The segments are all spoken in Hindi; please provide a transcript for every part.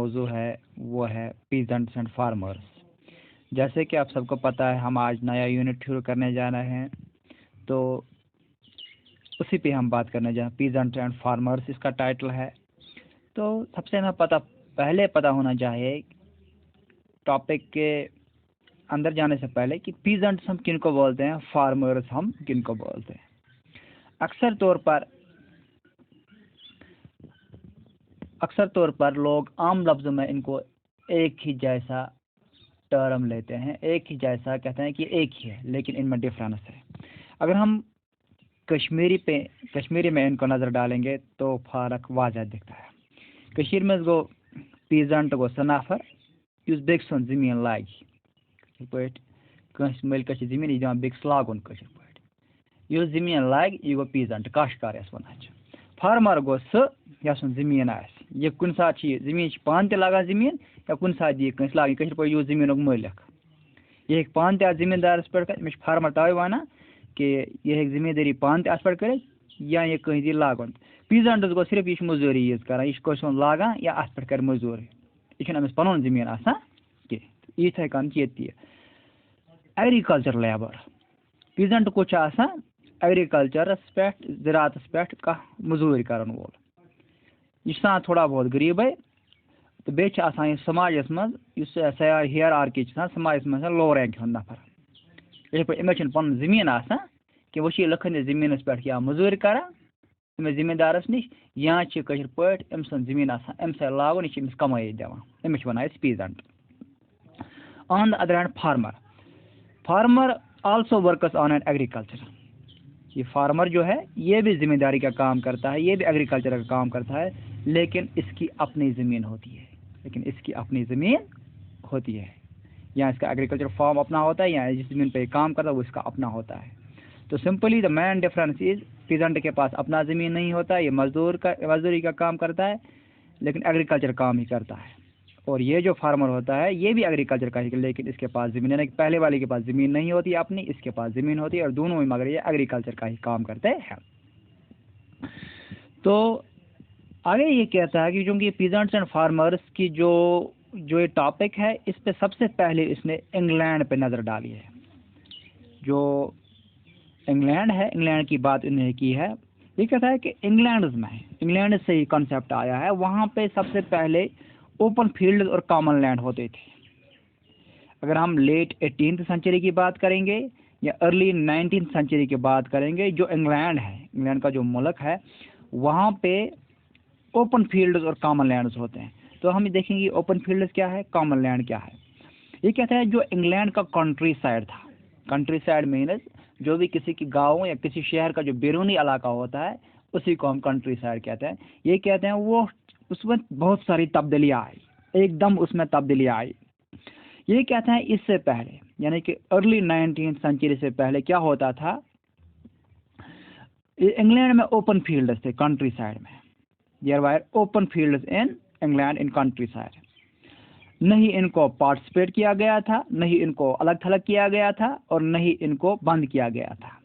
मौजू है वो है पीजेंट्स एंड फार्मर्स। जैसे कि आप सबको पता है हम आज नया यूनिट शुरू करने जा रहे हैं, तो उसी पे हम बात करने जा रहे हैं। पीजेंट्स एंड फार्मर्स इसका टाइटल है। तो सबसे हमें पहले पता होना चाहिए टॉपिक के अंदर जाने से पहले कि पीजेंट्स हम किन को बोलते हैं, फार्मर्स हम किन को बोलते हैं। अक्सर तौर पर लोग आम लफ्ज़ों में इनको एक ही जैसा टर्म लेते हैं, एक ही जैसा कहते हैं कि एक ही है, लेकिन इनमें डिफरेंस है। अगर हम कश्मीरी में इनको नज़र डालेंगे तो फ़र्क वाज़ह दिखता है। कश्मीर में गो पीजेंट गो सनाफर युस बेक सुन ज़मीन लाग पे ज़मीन यह बेस लागुन पे ज़मीन लाग यह गो पीजेंट काश्तकार वन। फार्मर गो सह ज़मीन यह कुन सात ज़मीन पान ते लागान ज़मीन या कुन सात दी कंस लाग पे यह ज़मीन मालिक यह पान ते ज़मींदारस पे मे फार्मर तवे वन कि यह ज़मींदारी पान ते पे कर या यह कहीं दी लागन। पीजेंटस गो सिर्फ यह मजूरी यीज कर यह लागान या अत पे कर मजूरी, यह अमिस पन ज़मीन कह यथ कन एग्रीकल्चर लेबर। पीजेंट को एग्रीकल्चरस पे ज़राअतस पे मजूरी कर वोल, यह थोड़ा बहुत गरीबे तो बे समाजस मज हेयर आर्की समाजस मज लो रैंक हूँ नफर। ये पे पन ज़मीन कि वह लखन ज़मीनस पे या मजूरी कर अमिस ज़मींदारस नश या पे अम ज़मीन अम सा लागन यह कमाई दिवान, अमिस one peasant. On the other hand farmer also works on an agriculture. ये फार्मर जो है ये भी जिम्मेदारी का काम करता है, ये भी एग्रीकल्चर का काम करता है, लेकिन इसकी अपनी ज़मीन होती है, या इसका एग्रीकल्चर फार्म अपना होता है, या जिस ज़मीन पे काम करता है वो इसका अपना होता है। तो simply the main difference is peasant के पास अपना ज़मीन नहीं होता, ये मजदूरी का काम करता है, लेकिन एग्रीकल्चर काम ही करता है। और ये जो फार्मर होता है ये भी एग्रीकल्चर का ही, लेकिन इसके पास ज़मीन, यानी पहले वाले के पास ज़मीन नहीं होती अपनी, इसके पास ज़मीन होती है, और दोनों में मगर ये एग्रीकल्चर का ही काम करते हैं। तो आगे ये कहता है कि चूँकि पीजेंट्स एंड फार्मर्स की जो ये टॉपिक है, इस पे सबसे पहले इसने इंग्लैंड पे नज़र डाली है। जो इंग्लैंड है, इंग्लैंड की बात इन्हें की है। ये कहता है कि इंग्लैंड से ही कॉन्सेप्ट आया है। वहाँ पे सबसे पहले ओपन फील्ड और कॉमन लैंड होते थे। अगर हम लेट 18th सेंचुरी की बात करेंगे या अर्ली 19th सेंचुरी की बात करेंगे, जो इंग्लैंड का जो मुल्क है, वहाँ पे ओपन फील्ड्स और कॉमन लैंड्स होते हैं। तो हम देखेंगे ओपन फील्ड्स क्या है, कॉमन लैंड क्या है। ये कहता है जो इंग्लैंड का कंट्री साइड था, कंट्री साइड मीन्स जो भी किसी की गाँव या किसी शहर का जो बैरूनी इलाका होता है उसी को हम कंट्री साइड कहते हैं। ये कहते हैं वो उसमें बहुत सारी तब्दीलियाँ आई, एकदम उसमें तब्दीलियाँ आई। ये कहते हैं इससे पहले, यानी कि अर्ली 19th सेंचुरी से पहले क्या होता था, इंग्लैंड में ओपन फील्ड्स थे कंट्री साइड में। There were open fields in England in countryside. नहीं इनको पार्टिसिपेट किया गया था, नहीं इनको अलग थलग किया गया था, और नहीं इनको बंद किया गया था।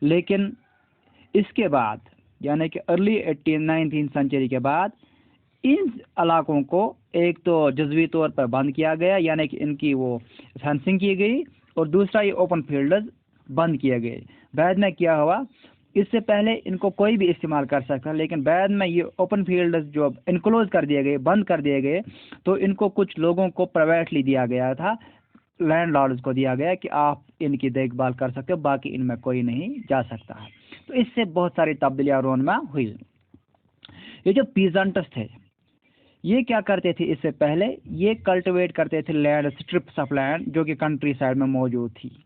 लेकिन इसके बाद यानी कि अर्ली 19th सेंचुरी के बाद इन इलाकों को एक तो जज़वी तौर पर बंद किया गया, यानी कि इनकी वो फेंसिंग की गई, और दूसरा ये ओपन फील्ड्स बंद किए गए। बाद में क्या हुआ, इससे पहले इनको कोई भी इस्तेमाल कर सकता, लेकिन बाद में ये ओपन फील्ड्स जो इनक्लोज कर दिए गए, बंद कर दिए गए, तो इनको कुछ लोगों को प्राइवेटली दिया गया था, लैंडलॉर्ड्स को दिया गया कि आप इनकी देखभाल कर सकते हो, बाकी इनमें कोई नहीं जा सकता है। तो इससे बहुत सारी तब्दीलियाँ रोन में हुई। ये जो पीजेंट्स थे ये क्या करते थे, इससे पहले ये कल्टिवेट करते थे लैंड, स्ट्रिप्स ऑफ लैंड जो कि कंट्री साइड में मौजूद थी,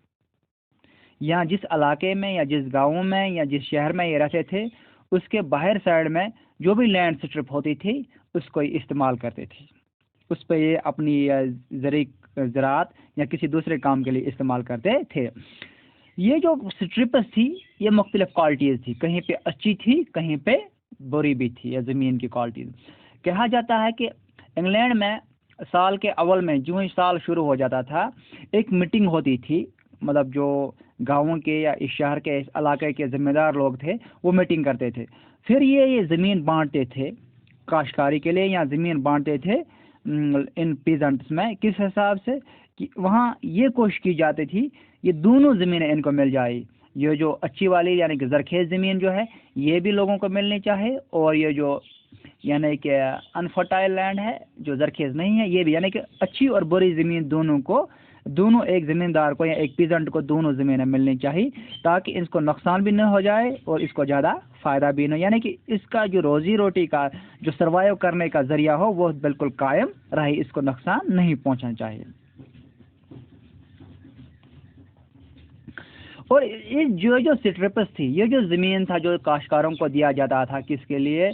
या जिस इलाके में या जिस गाँव में या जिस शहर में ये रहते थे उसके बाहर साइड में जो भी लैंड स्ट्रिप होती थी उसको इस्तेमाल करते थे, उस पर ये अपनी ज़राअत या किसी दूसरे काम के लिए इस्तेमाल करते थे। ये जो स्ट्रिप्स थी ये मुख्तलिफ क्वालिटीज़ थी, कहीं पे अच्छी थी, कहीं पे बुरी भी थी, या ज़मीन की क्वालिटीज़। कहा जाता है कि इंग्लैंड में साल के अव्वल में जो ही साल शुरू हो जाता था एक मीटिंग होती थी, मतलब जो गाँवों के या इस शहर के इस इलाके के ज़िम्मेदार लोग थे वो मीटिंग करते थे। फिर ये ज़मीन बांटते थे काश्तकारी के लिए, या ज़मीन बांटते थे इन पीजेंट्स में, किस हिसाब से कि वहाँ ये कोशिश की जाती थी ये दोनों ज़मीनें इनको मिल जाए, ये जो अच्छी वाली यानी कि ज़रखेज़ ज़मीन जो है ये भी लोगों को मिलनी चाहिए, और ये जो यानी कि अनफर्टाइल लैंड है जो ज़रखेज़ नहीं है ये भी, यानी कि अच्छी और बुरी ज़मीन दोनों को, दोनों एक ज़मींदार को या एक पीजेंट को दोनों ज़मीनें मिलनी चाहिए, ताकि इसको नुकसान भी न हो जाए और इसको ज़्यादा फ़ायदा भी न, यानी कि इसका जो रोज़ी रोटी का जो सर्वाइव करने का ज़रिया हो वो बिल्कुल कायम रहे, इसको नुकसान नहीं पहुंचना चाहिए। और ये जो स्ट्रिप्स थी, ये जो ज़मीन था जो काश्तकारों को दिया जाता था, किसके लिए,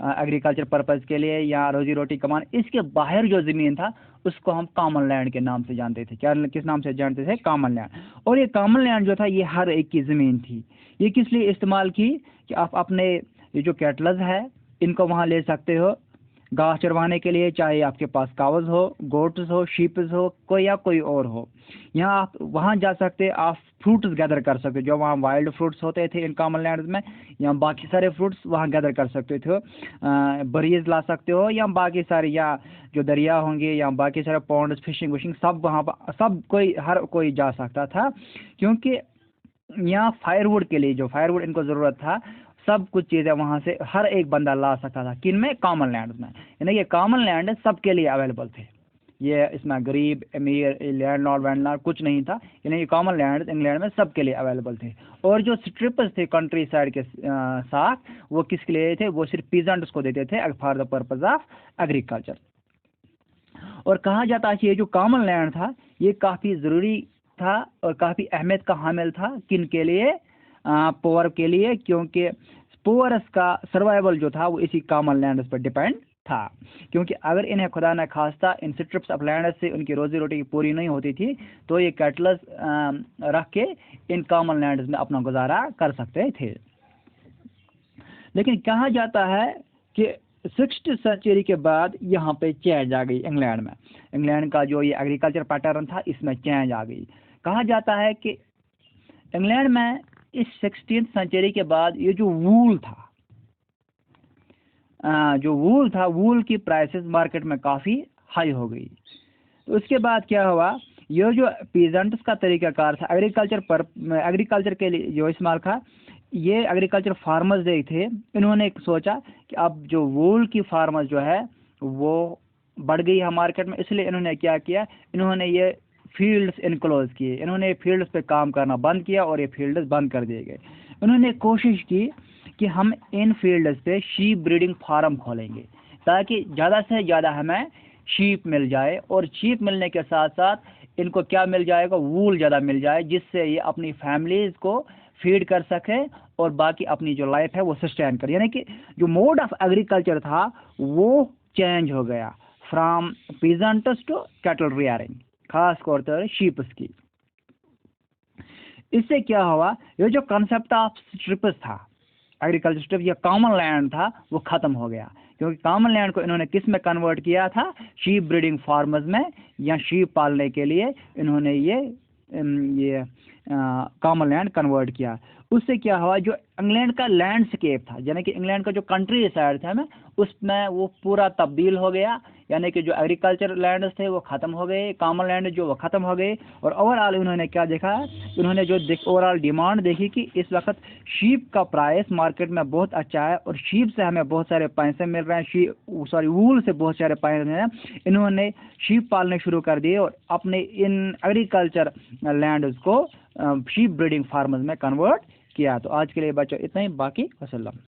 एग्रीकल्चर पर्पज़ के लिए या रोज़ी रोटी कमाने, इसके बाहर जो ज़मीन था उसको हम कॉमन लैंड के नाम से जानते थे। क्या, किस नाम से जानते थे? Common land. और ये कॉमन लैंड जो था ये हर एक की ज़मीन थी। ये किस लिए इस्तेमाल की कि आप अपने ये जो कैटल्स है इनको वहाँ ले सकते हो घास चरवाने के लिए, चाहे आपके पास कावज हो, गोट्स हो, शीप्स हो, कोई या कोई और हो। यहाँ आप वहाँ जा सकते, आप फ्रूट्स गैदर कर सकते, जो वहाँ वाइल्ड फ्रूट्स होते थे इन कॉमन लैंड्स में, या बाकी सारे फ्रूट्स वहाँ गैदर कर सकते थे, बरीज ला सकते हो, या बाकी सारे, या जो दरिया होंगे या बाकी सारे पॉन्ड्स, फिशिंग विशिंग सब वहाँ पर सब कोई, हर कोई जा सकता था, क्योंकि यहाँ फायरवुड के लिए, जो फायरवुड इनको ज़रूरत था, सब कुछ चीज़ें वहाँ से हर एक बंदा ला सकता था। किन में? कॉमन लैंड में। यानी ये कॉमन लैंड सबके लिए अवेलेबल थे, ये इसमें गरीब अमीर लैंड लॉर्ड वैंड लॉर्ड कुछ नहीं था, यानी ये कॉमन लैंड इंग्लैंड में सबके लिए अवेलेबल थे। और जो स्ट्रिप्स थे कंट्री साइड के साथ, वो किसके लिए थे? वो सिर्फ पीजेंट्स को देते थे for the purpose of agriculture. और कहा जाता है कि ये जो कॉमन लैंड था ये काफ़ी ज़रूरी था और काफ़ी अहमियत का हामिल था, किन के लिए? पुअर के लिए, क्योंकि पुअर्स का सर्वाइवल जो था वो इसी कॉमन लैंड पर डिपेंड था, क्योंकि अगर इन्हें खुदा न खास्ता इन स्ट्रिप्स ऑफ लैंड से उनकी रोजी रोटी पूरी नहीं होती थी तो ये कैटल्स रख के इन कॉमन लैंड में अपना गुजारा कर सकते थे। लेकिन कहा जाता है कि 60th सेंचुरी के बाद यहाँ पे चेंज आ गई इंग्लैंड में, इंग्लैंड का जो ये एग्रीकल्चर पैटर्न था इसमें चेंज आ गई। कहा जाता है कि इंग्लैंड में इस 16th सेंचुरी के बाद ये जो वूल था, वूल की प्राइसेस मार्केट में काफ़ी हाई हो गई। तो उसके बाद क्या हुआ, ये जो पीजेंट्स का तरीकाकार था एग्रीकल्चर के लिए जो इस्तेमाल था, ये एग्रीकल्चर फार्मर्स जो थे इन्होंने सोचा कि अब जो वूल की फार्मर्स जो है वो बढ़ गई है मार्केट में, इसलिए इन्होंने क्या किया, इन्होंने ये फील्ड्स इनक्लोज किए, इन्होंने फील्ड्स पे काम करना बंद किया और ये फील्ड्स बंद कर दिए गए। इन्होंने कोशिश की कि हम इन फील्ड्स पे शीप ब्रीडिंग फार्म खोलेंगे ताकि ज़्यादा से ज़्यादा हमें शीप मिल जाए, और शीप मिलने के साथ साथ इनको क्या मिल जाएगा, वूल ज़्यादा मिल जाए, जिससे ये अपनी फैमिलीज़ को फीड कर सके और बाकी अपनी जो लाइफ है वो सस्टेन करे। यानी कि जो मोड ऑफ एग्रीकल्चर था वो चेंज हो गया from peasants to cattle rearing, खास तौर पर शीप्स की। इससे क्या हुआ, ये जो कंसेप्ट ऑफ स्ट्रिप्स था, एग्रीकल्चर स्ट्रिप या कॉमन लैंड था, वो ख़त्म हो गया, क्योंकि कॉमन लैंड को इन्होंने किस में कन्वर्ट किया था, शीप ब्रीडिंग फार्मर्स में, या शीप पालने के लिए इन्होंने ये कॉमन लैंड कन्वर्ट किया। उससे क्या हुआ, जो इंग्लैंड का लैंडस्केप था, यानी कि इंग्लैंड का जो कंट्री साइड था उसमें वो पूरा तब्दील हो गया, यानी कि जो एग्रीकल्चर लैंड्स थे वो ख़त्म हो गए, कॉमन लैंड जो वो ख़त्म हो गए। और ओवरऑल उन्होंने क्या देखा, उन्होंने जो ओवरऑल डिमांड देखी कि इस वक्त शीप का प्राइस मार्केट में बहुत अच्छा है और शीप से हमें बहुत सारे पैसे मिल रहे हैं, वूल से बहुत सारे पैसे मिल रहे हैं। इन्होंने शीप पालने शुरू कर दिए और अपने इन एग्रीकल्चर लैंड को शीप ब्रीडिंग फार्मर्स में कन्वर्ट किया। तो आज के लिए बच्चों इतना ही, बाकी वसल्लम।